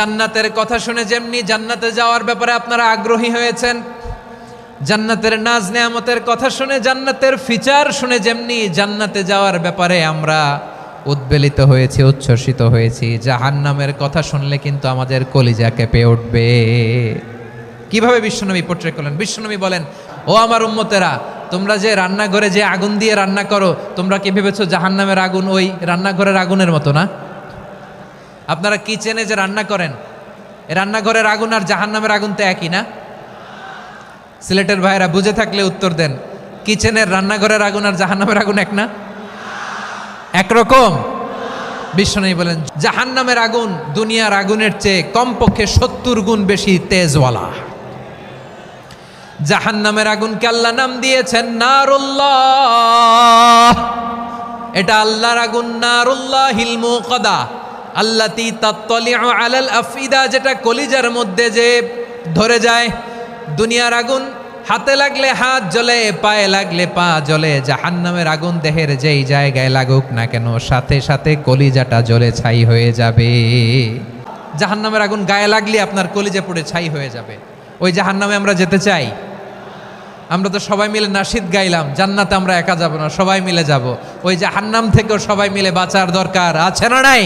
জান্নাতের কথা শুনে যেমনি জান্নাতে যাওয়ার ব্যাপারে আপনারা আগ্রহী হয়েছেন, জান্নাতের নাজ নেয়ামতের কথা শুনে জান্নাতের ফিচার শুনে যেমনি জান্নাতে যাওয়ার ব্যাপারে আমরা উদ্বেলিত হয়েছি, উচ্ছ্বসিত হয়েছি, জাহান্নামের কথা শুনলে কিন্তু আমাদের কলিজা কেঁপে উঠবে। কিভাবে বিশ্বনবী পোট্রে করলেন? বিশ্বনবী বলেন, ও আমার উম্মতেরা, তোমরা যে রান্নাঘরে যে আগুন দিয়ে রান্না করো, তোমরা কি ভেবেছো জাহান্নামের আগুন ওই রান্নাঘরের আগুনের মতো না? আপনারা কিচেনে যে রান্না করেন, রান্নাঘরের আগুন আর জাহান্নামের আগুন তো একই না? সিলেটের ভাইরা বুঝে থাকলে উত্তর দেন, কিচেনের রান্নাঘরের আগুন আর জাহান্নামের আগুন এক না? একরকম? বিশ্বনবী বলেন, জাহান্নামের আগুন দুনিয়ার আগুনের চেয়ে কমপক্ষে 70 গুণ বেশি তেজওয়ালা। জাহান্নামের আগুনকে আল্লাহ নাম দিয়েছেন নারুল্লাহ। এটা আল্লাহর আগুন, নারুল্লাহিল মুকাদা আল্লাতী তাত্তালিউ আলাল আফইদা, যেটা কলিজার মধ্যে যে ধরে যায়। দুনিয়ার আগুন হাতে লাগলে হাত জ্বলে, পায়ে লাগলে পা জ্বলে। জাহান্নামের আগুন দেহের যেই জায়গায় লাগুক না কেন, সাথে সাথে কলিজাটা জ্বলে ছাই হয়ে যাবে। জাহান্নামের আগুন গায়ে লাগলে আপনার কলিজা পুড়ে ছাই হয়ে যাবে। ওই জাহান্নামে আমরা যেতে চাই? আমরা তো সবাই মিলে নাশিদ গাইলাম, জান্নাতে আমরা একা যাব না, সবাই মিলে যাব। ওই জাহান্নাম থেকেও সবাই মিলে বাঁচার দরকার আছে না নাই?